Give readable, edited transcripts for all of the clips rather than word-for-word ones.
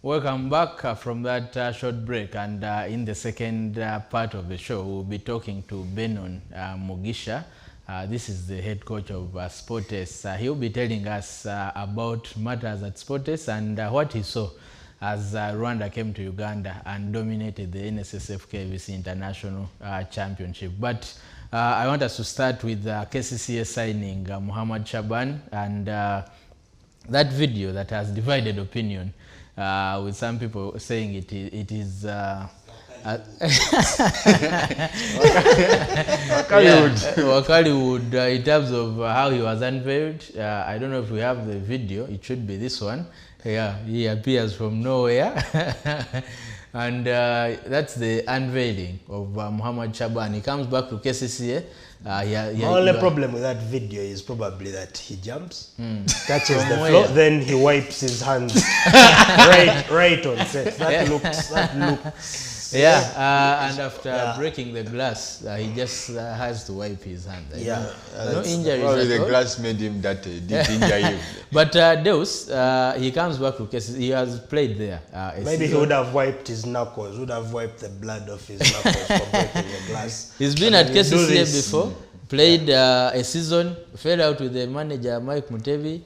Welcome back from that short break, and in the second part of the show we'll be talking to Benon Mugisha. This is the head coach of Sportes. He'll be telling us about matters at Sportes and what he saw as Rwanda came to Uganda and dominated the NSSF KAVC International Championship. But I want us to start with KCCA signing Muhammad Shaban and that video that has divided opinion, with some people saying it is Wakaliwood in terms of how he was unveiled. I don't know if we have the video. It should be this one. Yeah, he appears from nowhere. And that's the unveiling of Muhammad Shaban. He comes back to KCCA. The only problem with that video is probably that he jumps, touches the floor, then he wipes his hands right on set. That looks. And after breaking the glass, he just has to wipe his hand. No injuries. Probably the glass made him that didn't injure him. But Deus, he comes back to KCCA. He has played there. Maybe he would have wiped his knuckles, would have wiped the blood off his knuckles for breaking the glass. He's been at KCCA before, played a season, fell out with the manager Mike Mutebi.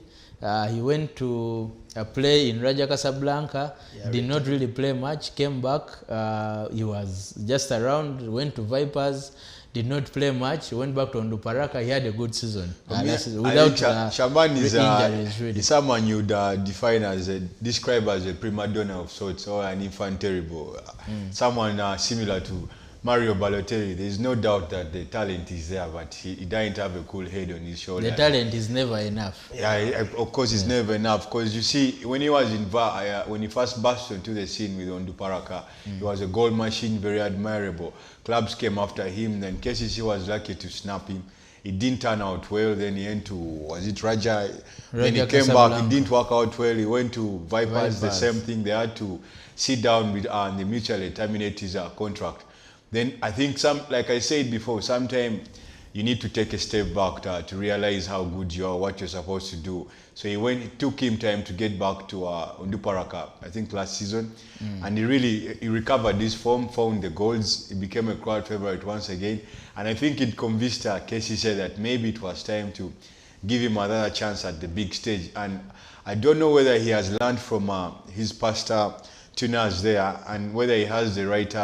He went to play in Raja Casablanca, did not really play much, came back, he was just around, went to Vipers, did not play much, went back to Onduparaka, he had a good season. Without Shaban is someone you'd describe as a prima donna of sorts, or an infant terrible. Someone similar to Mario Balotelli. There is no doubt that the talent is there, but he doesn't have a cool head on his shoulder. The talent is never enough. Yeah, of course it's never enough, because you see, when he was in when he first burst onto the scene with Onduparaka, he was a goal machine, very admirable. Clubs came after him, then KCC was lucky to snap him. It didn't turn out well, then he went to, was it Raja? Then he came back, it didn't work out well, he went to Vipers, the same thing. They had to sit down with and they mutually terminate his contract. Then I think like I said before, sometimes you need to take a step back to realize how good you are, what you're supposed to do. So it took him time to get back to Onduparaka, I think last season. And he recovered his form, found the goals, he became a crowd favorite once again. And I think it convinced KCC that maybe it was time to give him another chance at the big stage. And I don't know whether he has learned from his past tuners there, and whether he has the right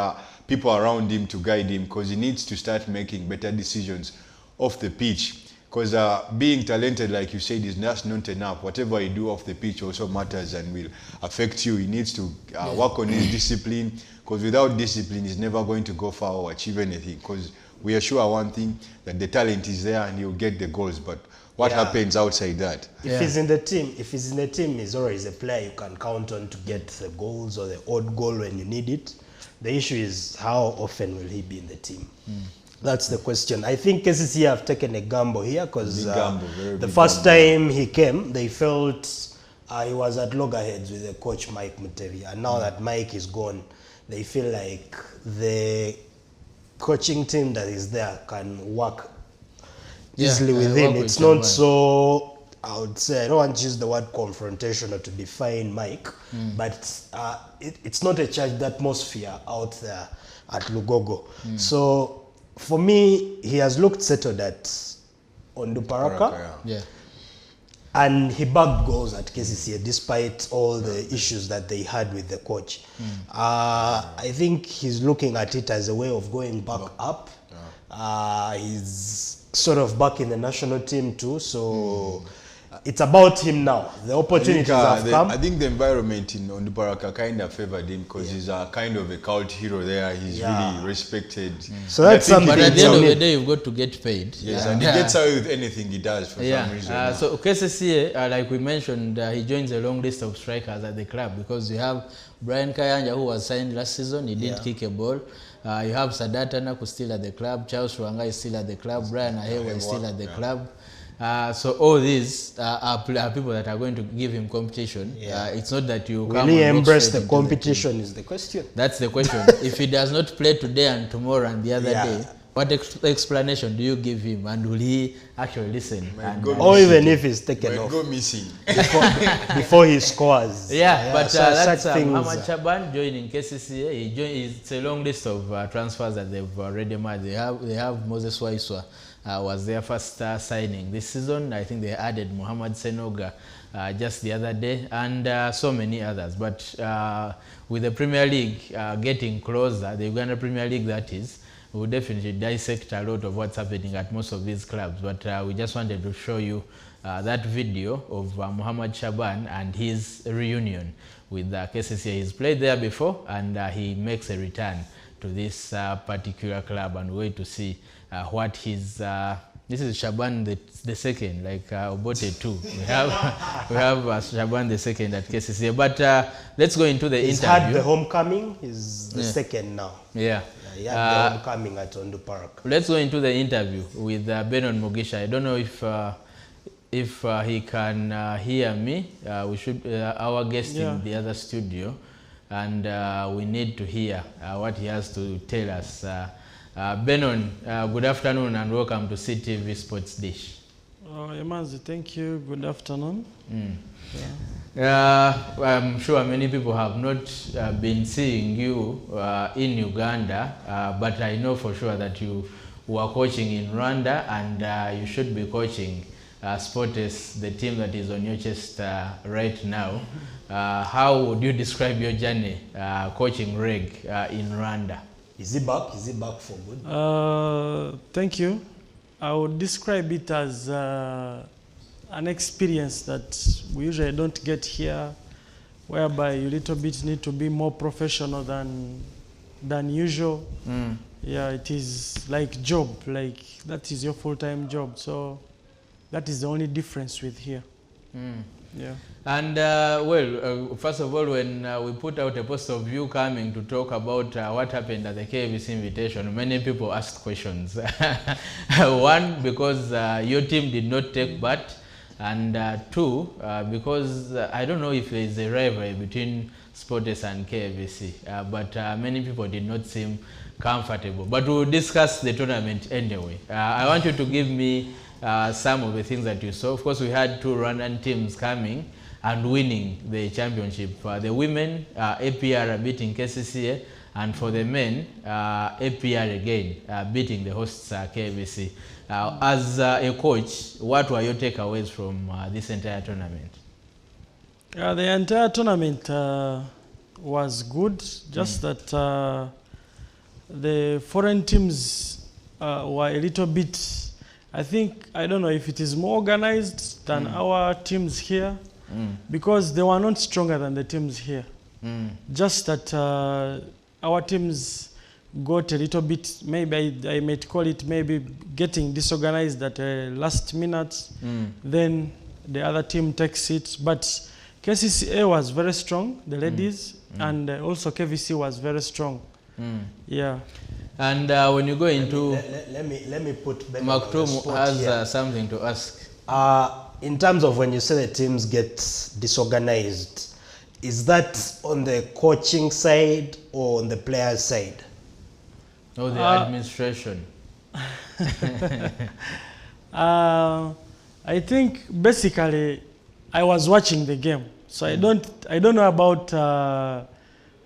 people around him to guide him, because he needs to start making better decisions off the pitch. Because being talented, like you said, is just not enough. Whatever you do off the pitch also matters and will affect you. He needs to work on his discipline, because without discipline, he's never going to go far or achieve anything. Because we are sure one thing, that the talent is there and he'll get the goals. But what happens outside that? If he's in the team, he's always a player you can count on to get the goals or the odd goal when you need it. The issue is, how often will he be in the team? That's the question. I think KCC have taken a gamble here, because the first time he came, they felt he was at loggerheads with the coach Mike Mutebi. And now that Mike is gone, they feel like the coaching team that is there can work easily with him. It's not so, I would say, I don't want to use the word confrontational to define Mike, but it's not a charged atmosphere out there at Lugogo. So for me, he has looked settled at Onduparaka, and he bagged goals at KCCA despite all the issues that they had with the coach. I think he's looking at it as a way of going back up. He's sort of back in the national team too, so it's about him now. The opportunities have come. I think the environment in Onduparaka kind of favored him, because he's a kind of a cult hero there. He's really respected. So that's something. But at the end of the day, you've got to get paid. Yes, and he gets away with anything he does for some reason. So KCCA, like we mentioned, he joins a long list of strikers at the club, because you have Brian Kayanja, who was signed last season. He didn't kick a ball. You have Sadata Naku still at the club. Charles Ruanga is still at the club. Brian Ahewa is still at the club. So all these are people that are going to give him competition. It's not that you come. Will he embrace the competition is the question. That's the question. If he does not play today and tomorrow and the other day, What explanation do you give him, and will he actually listen? Or even if he's taken off go missing before he scores. But so that's such things. Mohamed Shaban joining KCCA. It's a long list of transfers that they've already made. They have Moses Waiswa was their first signing this season. I think they added Mohamed Senoga just the other day, and so many others. But with the Premier League getting closer, the Uganda Premier League that is, we'll definitely dissect a lot of what's happening at most of these clubs. But we just wanted to show you that video of Mohamed Shaban and his reunion with KCCA. He's played there before, and he makes a return to this particular club, and wait to see what his this is Shaban the second, like Obote too. We have Shaban the second at KCCA. But let's go into the He's interview. had the homecoming. He's the second now. Yeah. He had the homecoming at Ondu Park. Let's go into the interview with Benon Mugisha. I don't know if he can hear me. We should our guest in the other studio, and we need to hear what he has to tell us. Benon, good afternoon and welcome to SEETV Sports Dish. Emanzi, thank you. Good afternoon. I'm sure many people have not been seeing you in Uganda, but I know for sure that you were coaching in Rwanda, and you should be coaching Sportes, the team that is on your chest right now. How would you describe your journey coaching Reg in Rwanda? Is he back? Is he back for good? Thank you. I would describe it as an experience that we usually don't get here, whereby you little bit need to be more professional than usual. Yeah, it is like job, like that is your full-time job. So that is the only difference with here. Yeah. And first of all, when we put out a post of you coming to talk about what happened at the KAVC invitation, many people asked questions. One, because your team did not take part, and two, because I don't know if there is a rivalry between Sportes and KAVC, but many people did not seem comfortable. But we'll discuss the tournament anyway. I want you to give me some of the things that you saw. Of course, we had two Rwandan teams coming and winning the championship. The women, APR beating KCCA, and for the men, APR again beating the hosts KAVC. As a coach, what were your takeaways from this entire tournament? The entire tournament was good, just that the foreign teams were a little bit, I don't know if it is more organized than our teams here, because they were not stronger than the teams here. Just that our teams got a little bit, maybe I might call it maybe getting disorganized at the last minute. Then the other team takes it. But KCCA was very strong, the ladies, and also KVC was very strong. Yeah. And when you go into... Let me put Ben Maktoum has something to ask. In terms of when you say the teams get disorganized, is that on the coaching side or on the players' side? No, the administration. I think basically I was watching the game, so I don't know about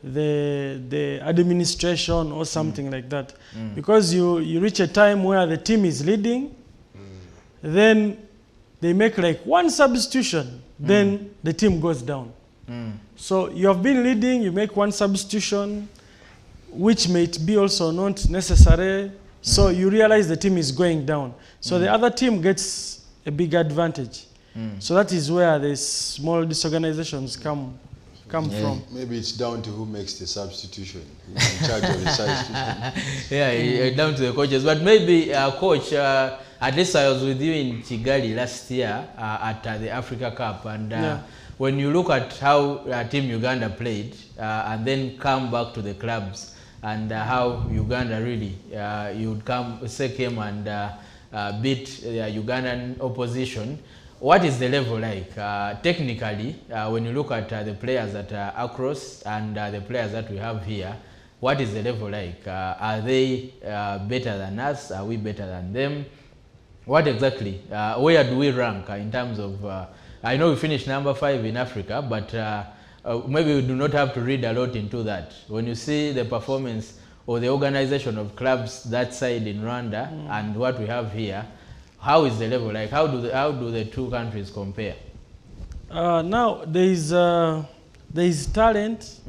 the administration or something like that, because you reach a time where the team is leading, then they make like one substitution, then the team goes down. So you have been leading, you make one substitution, which may be also not necessary, so you realize the team is going down. So the other team gets a big advantage. So that is where the small disorganizations come from. Maybe it's down to who makes the substitution, who's in charge of the substitution. Yeah, down to the coaches. But maybe, coach, at least I was with you in Kigali last year at the Africa Cup, and when you look at how Team Uganda played, and then come back to the clubs, and how Uganda really, you would came and beat the Ugandan opposition. What is the level like? Technically, when you look at the players that are across and the players that we have here, what is the level like? Are they better than us? Are we better than them? What exactly, where do we rank in terms of, I know we finished number 5 in Africa, but maybe we do not have to read a lot into that. When you see the performance or the organization of clubs that side in Rwanda and what we have here, how is the level like? How do the two countries compare? Now there is talent,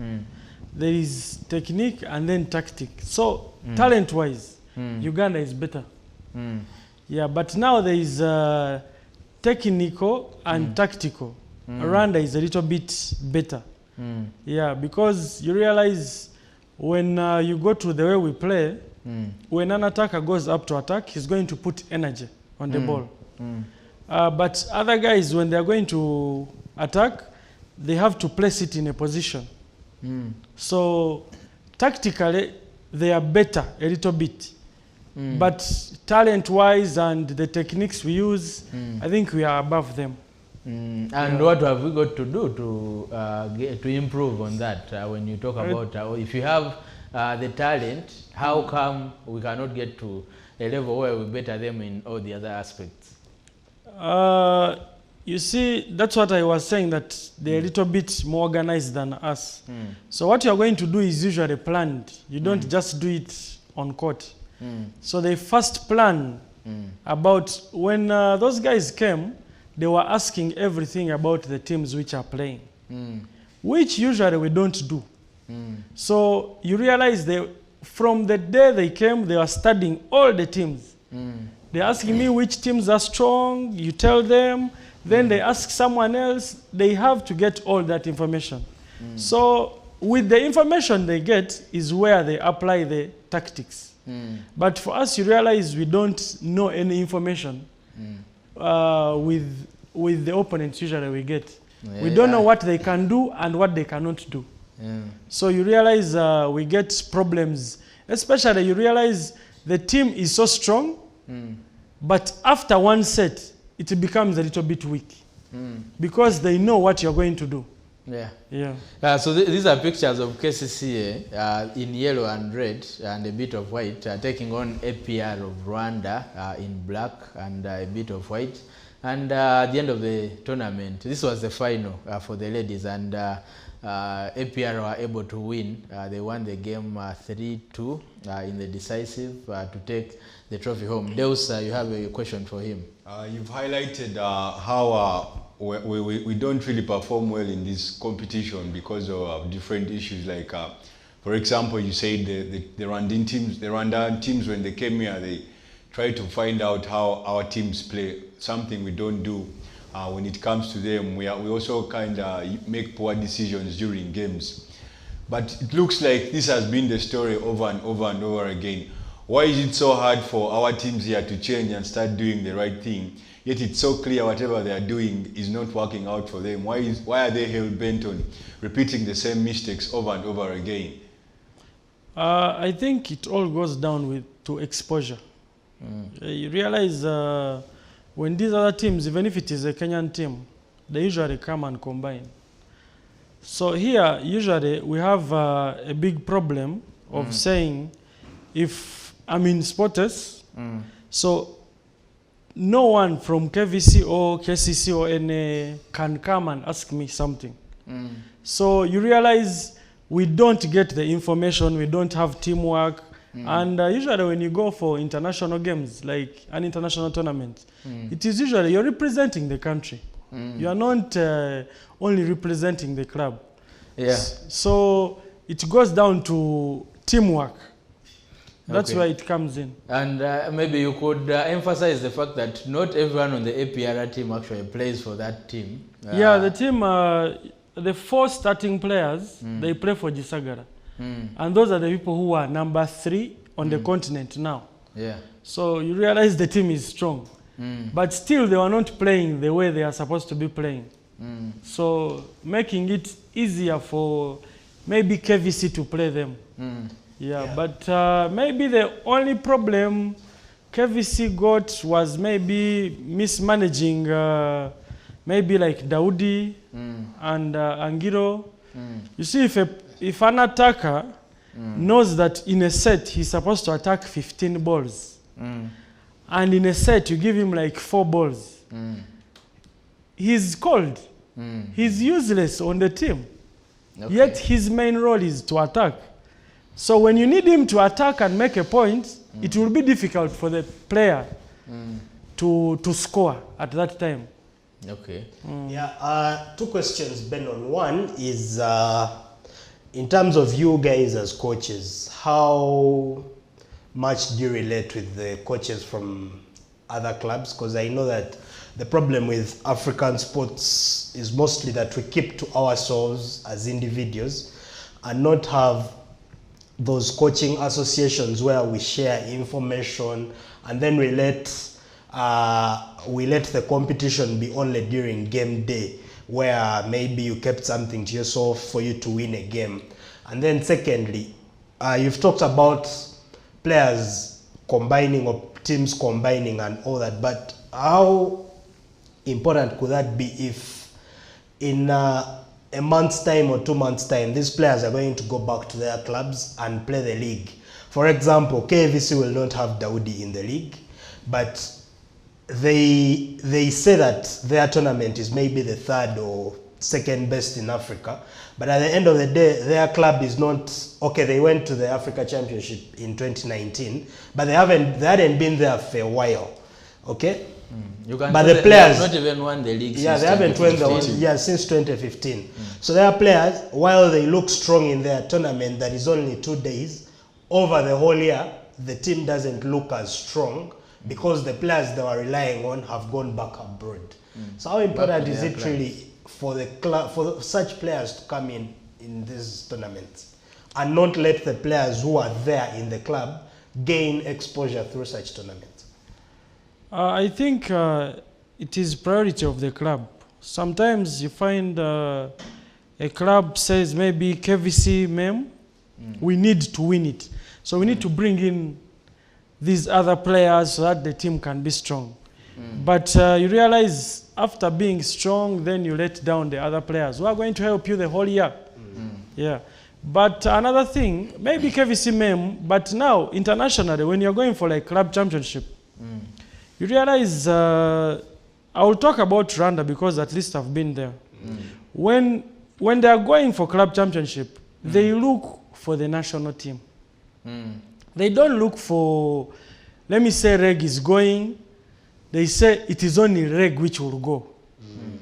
there is technique, and then tactic. So talent-wise, Uganda is better. Yeah, but now there is technical and tactical. Rwanda is a little bit better. Yeah, because you realize when you go to the way we play, when an attacker goes up to attack, he's going to put energy on the ball. But other guys, when they're going to attack, they have to place it in a position. So tactically, they are better a little bit. But talent-wise and the techniques we use, I think we are above them. And what have we got to do to improve on that? When you talk about if you have the talent, how come we cannot get to a level where we better them in all the other aspects? You see, that's what I was saying, that they're a little bit more organized than us. So what you're going to do is usually planned. You don't just do it on court. So they first plan about when those guys came, they were asking everything about the teams which are playing, which usually we don't do. So you realize from the day they came, they were studying all the teams. They're asking me which teams are strong, you tell them, then they ask someone else, they have to get all that information. So with the information they get is where they apply the tactics. But for us, you realize we don't know any information with the opponents usually we get. We don't know what they can do and what they cannot do. So you realize we get problems, especially you realize the team is so strong, but after one set, it becomes a little bit weak because they know what you're going to do. So these are pictures of KCCA in yellow and red and a bit of white, taking on APR of Rwanda in black and a bit of white. And at the end of the tournament, this was the final for the ladies, and APR were able to win. They won the game 3-2 in the decisive to take the trophy home. Deus, you have a question for him. You've highlighted how we don't really perform well in this competition because of different issues. Like, for example, you said the Rwandan teams, when they came here, they tried to find out how our teams play, something we don't do. When it comes to them, we also kind of make poor decisions during games. But it looks like this has been the story over and over and over again. Why is it so hard for our teams here to change and start doing the right thing? Yet it's so clear whatever they are doing is not working out for them. Why are they hell-bent on repeating the same mistakes over and over again? I think it all goes down to exposure. You realize when these other teams, even if it is a Kenyan team, they usually come and combine. So here, usually, we have a big problem of saying, if I'm in Sporters, so no one from KVC or KCC or NA can come and ask me something. So you realize we don't get the information, we don't have teamwork. And usually when you go for international games, like an international tournament, it is usually you're representing the country. You are not only representing the club. So it goes down to teamwork. That's where it comes in. And maybe you could emphasize the fact that not everyone on the APR team actually plays for that team. The team, the 4 starting players, they play for Gisagara. And those are the people who are number 3 on the continent now. So you realize the team is strong. But still they are not playing the way they are supposed to be playing. So making it easier for maybe KVC to play them. But maybe the only problem KVC got was maybe mismanaging maybe like Daudi and Angiro. You see, if an attacker knows that in a set he's supposed to attack 15 balls. And in a set you give him like 4 balls. He's cold. He's useless on the team. Okay. Yet his main role is to attack. So when you need him to attack and make a point, it will be difficult for the player to score at that time. Okay. Yeah, 2 questions, Benon. One is, in terms of you guys as coaches, how much do you relate with the coaches from other clubs? Because I know that the problem with African sports is mostly that we keep to ourselves as individuals and not have those coaching associations where we share information, and then we let the competition be only during game day, where maybe you kept something to yourself for you to win a game. And then secondly, you've talked about players combining or teams combining and all that, but how important could that be if in a month's time or 2 months' time, these players are going to go back to their clubs and play the league? For example, KAVC will not have Daudi in the league, but they say that their tournament is maybe the 3rd or 2nd best in Africa, but at the end of the day, their club is not okay. They went to the Africa Championship in 2019, but they hadn't been there for a while. Okay. You can but say the players they have not even won the league. Yeah, since they haven't won the 2015. since 2015. So their players, while they look strong in their tournament that is only 2 days, over the whole year, the team doesn't look as strong because the players they were relying on have gone back abroad. So how important is it really for the club, for such players to come in these tournaments and not let the players who are there in the club gain exposure through such tournaments? I think it is priority of the club. Sometimes you find a club says maybe KVC mem, we need to win it. So we need to bring in these other players so that the team can be strong. But you realize after being strong, then you let down the other players who are going to help you the whole year. Yeah. But another thing, maybe KVC mem, but now internationally, when you're going for like club championship, you realize, I will talk about Rwanda because at least I've been there. When they are going for club championship, they look for the national team. They don't look for, let me say Reg is going, they say it is only Reg which will go.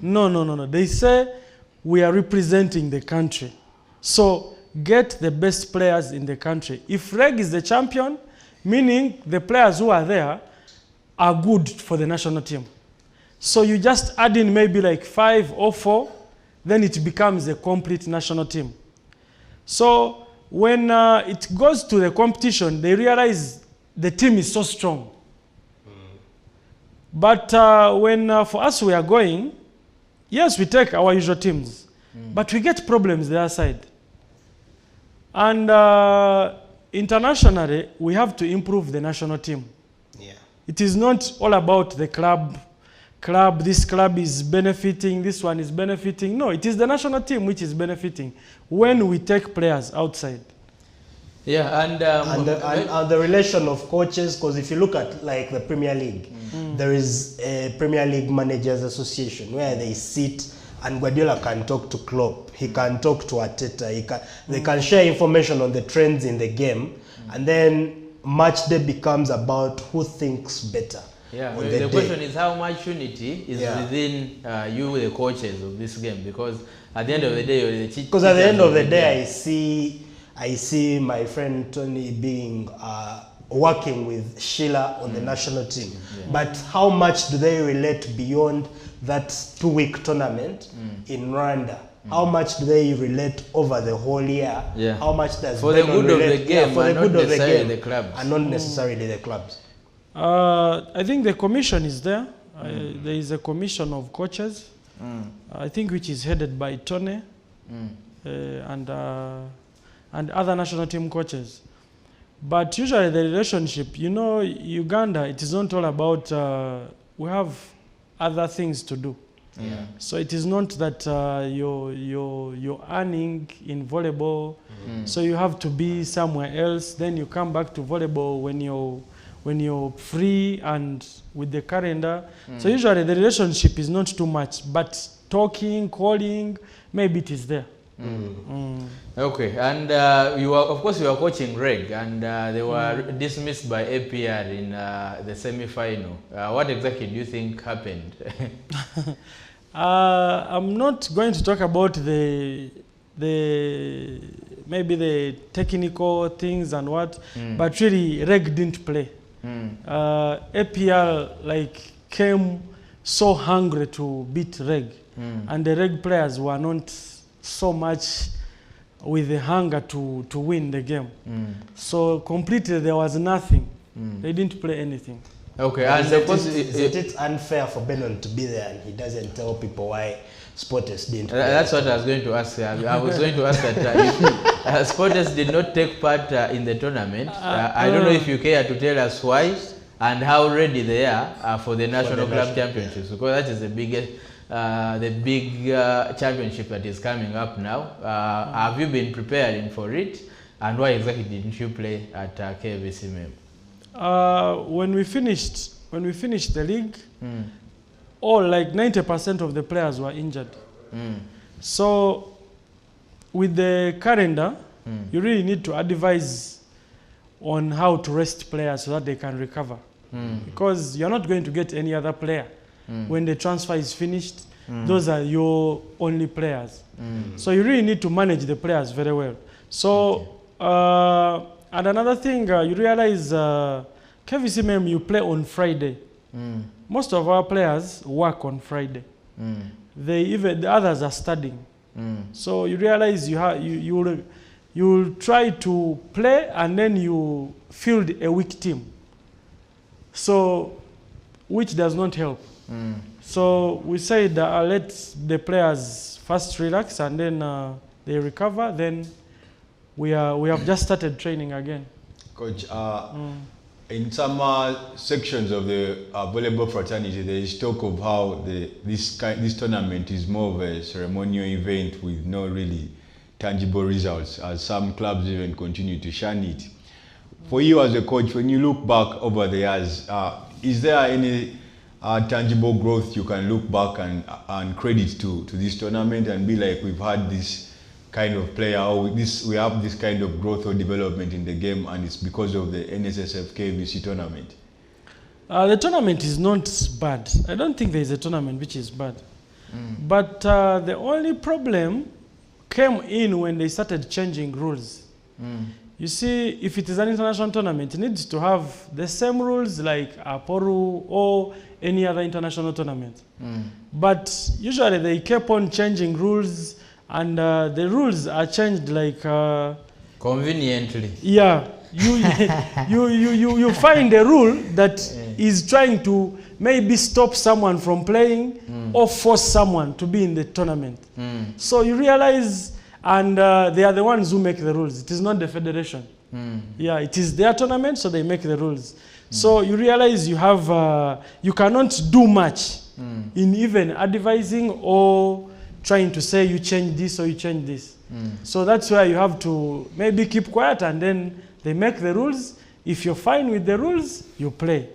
No. They say we are representing the country. So get the best players in the country. If Reg is the champion, meaning the players who are there are good for the national team. So you just add in maybe like 5 or 4, then it becomes a complete national team. So when it goes to the competition, they realize the team is so strong. But when for us we are going, yes, we take our usual teams, but we get problems the other side. And internationally, we have to improve the national team. It is not all about the club, this club is benefiting, this one is benefiting. No, it is the national team which is benefiting when we take players outside. Yeah, and the relation of coaches, because if you look at like the Premier League, there is a Premier League Managers Association where they sit and Guardiola can talk to Klopp, he can talk to Arteta, they can share information on the trends in the game, and then match day becomes about who thinks better. Yeah, the question is how much unity is within you, the coaches of this game, because at the end of the day, you're the teachers. Because at the end of the day, I see my friend Tourney being working with Sheila on the national team. But how much do they relate beyond that 2-week tournament in Rwanda? How much do they relate over the whole year? How much does for the good of the game, for the good of the game, the clubs, and not necessarily the clubs? I think the commission is there. There is a commission of coaches, I think, which is headed by Tourney and other national team coaches. But usually the relationship, you know, Uganda, it is not all about, we have other things to do. So it is not that you're earning in volleyball, so you have to be somewhere else. Then you come back to volleyball when you're free and with the calendar. So usually the relationship is not too much, but talking, calling, maybe it is there. Okay, and you were, of course, you were coaching Reg, and they were dismissed by APR in the semi-final. What exactly do you think happened? I'm not going to talk about maybe the technical things and what, but really Reg didn't play. APR came so hungry to beat Reg, and the Reg players were not so much with the hunger to win the game. So completely there was nothing. They didn't play anything. Okay, and of course, is it unfair for Benon to be there and he doesn't tell people why SportsDish didn't play? That's what I was going to ask. I was going to ask that if SportsDish did not take part in the tournament, I don't know if you care to tell us why and how ready they are for the National Club Championships, because that is the biggest, the big championship that is coming up now. Have you been preparing for it, and why exactly didn't you play at KAVC MEM? When we finished the league, all 90% of the players were injured. So with the calendar, you really need to advise on how to rest players so that they can recover. Because you're not going to get any other player. When the transfer is finished, those are your only players. So you really need to manage the players very well. So, and another thing, you realize KAVC MEM, you play on Friday. Most of our players work on Friday. The others are studying. So you realize you'll try to play and then you field a weak team. So, which does not help. So we said let the players first relax and then they recover. Then we have just started training again. Coach, in some sections of the volleyball fraternity, there is talk of how this tournament is more of a ceremonial event with no really tangible results, as some clubs even continue to shun it. For you as a coach, when you look back over the years, is there any tangible growth you can look back and credit to this tournament and be like, we've had this kind of player, or we have this kind of growth or development in the game, and it's because of the NSSF KAVC tournament? The tournament is not bad. I don't think there is a tournament which is bad. But the only problem came in when they started changing rules. You see, if it is an international tournament, it needs to have the same rules like Aporu or any other international tournament. But usually they kept on changing rules, and the rules are changed conveniently. Yeah, you find a rule that is trying to maybe stop someone from playing or force someone to be in the tournament. So you realize, and they are the ones who make the rules. It is not the federation. Yeah, it is their tournament, so they make the rules. So you realize you cannot do much in even advising or trying to say you change this or you change this. So that's why you have to maybe keep quiet, and then they make the rules. If you're fine with the rules, you play.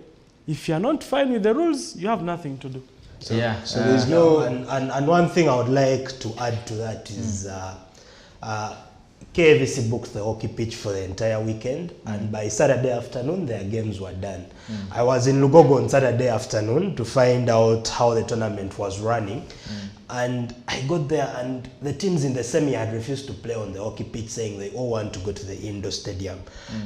If you're not fine with the rules, you have nothing to do. So there's no, and one thing I would like to add to that is KAVC booked the hockey pitch for the entire weekend, and by Saturday afternoon their games were done. I was in Lugogo on Saturday afternoon to find out how the tournament was running, and I got there and the teams in the semi had refused to play on the hockey pitch, saying they all want to go to the indoor stadium.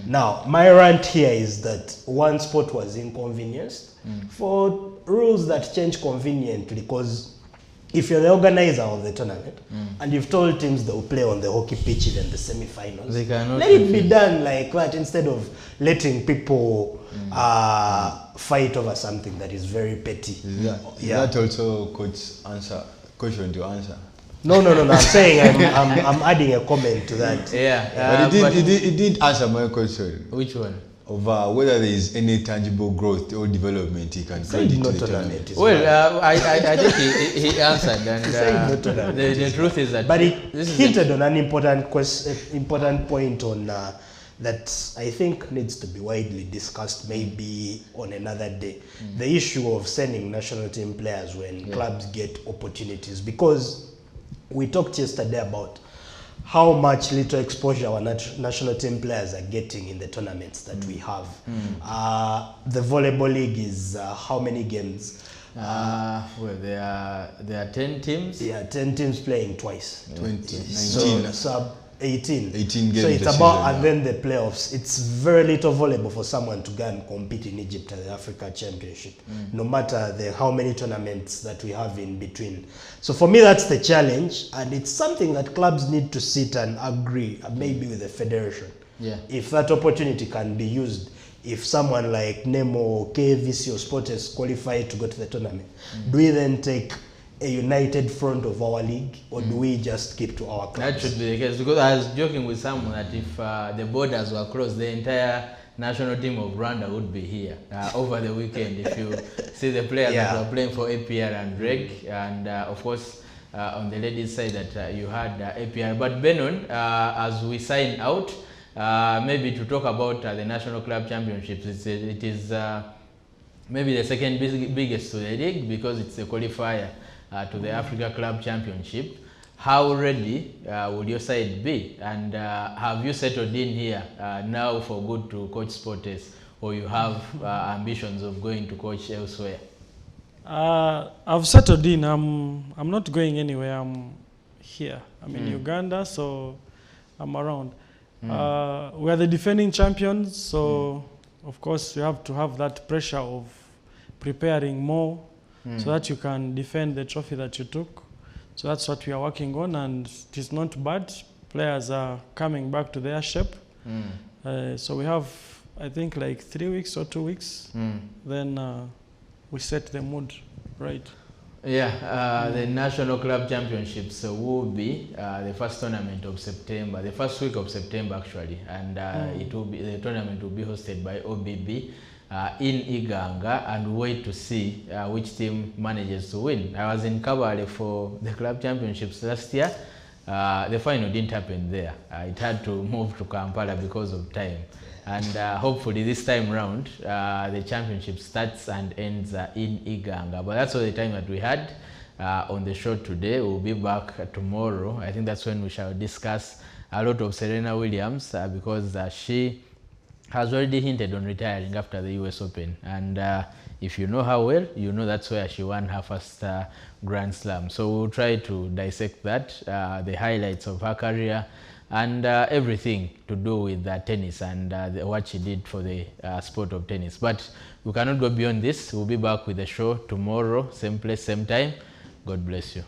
Now my rant here is that one sport was inconvenienced for rules that change conveniently, because if you're the organizer of the tournament and you've told teams they'll play on the hockey pitch even the semi-finals, let it be done like that, instead of letting people fight over something that is very petty. Is that also coach's answer? Question to answer? No. I'm saying I'm adding a comment to that. But it didn't answer my question. Which one? of whether there is any tangible growth or development he can Saying credit no to the tournament tournament. is Well, I think he answered, and Saying no tournament the is truth is that But he this is hinted on an important point on that I think needs to be widely discussed, maybe on another day. The issue of sending national team players when clubs get opportunities, because we talked yesterday about how much little exposure our national team players are getting in the tournaments that we have. The volleyball league is how many games? well, there are 10 teams. Yeah, 10 teams playing twice. 20, 19. So 18. 18 games So it's this about, season and then the playoffs. It's very little volleyball for someone to go and compete in Egypt at the Africa Championship, no matter how many tournaments that we have in between. So for me, that's the challenge, and it's something that clubs need to sit and agree, maybe with the federation. Yeah. If that opportunity can be used, if someone like Nemo or KAVC or Sport is qualified to go to the tournament, do we then take a united front of our league, or do we just keep to our clubs? That should be the case, because I was joking with someone that if the borders were closed, the entire national team of Rwanda would be here over the weekend. If you see the players that were playing for APR and REG, and of course on the ladies' side that you had APR. But Benon, as we sign out, maybe to talk about the National Club Championships, it is maybe the second biggest to the league, because it's a qualifier to the Africa Club Championship. How ready will your side be? And have you settled in here now for good to coach Sportes, or you have ambitions of going to coach elsewhere? I've settled in. I'm not going anywhere. I'm here. I'm in Uganda, so I'm around. We are the defending champions, so of course you have to have that pressure of preparing more so that you can defend the trophy that you took. So that's what we are working on, and it is not bad. Players are coming back to their shape. So we have, I think, like 3 weeks or 2 weeks. Then we set the mood right. Yeah, the National Club Championships will be the first tournament of September, the first week of September actually, and it will be, the tournament will be hosted by OBB in Iganga, and wait to see which team manages to win. I was in Kabale for the club championships last year. The final didn't happen there. It had to move to Kampala because of time. And hopefully this time round, the championship starts and ends in Iganga. But that's all the time that we had on the show today. We'll be back tomorrow. I think that's when we shall discuss a lot of Serena Williams, because she has already hinted on retiring after the US Open. And if you know her well, you know that's where she won her first Grand Slam. So we'll try to dissect that, the highlights of her career, and everything to do with tennis and what she did for the sport of tennis. But we cannot go beyond this. We'll be back with the show tomorrow, same place, same time. God bless you.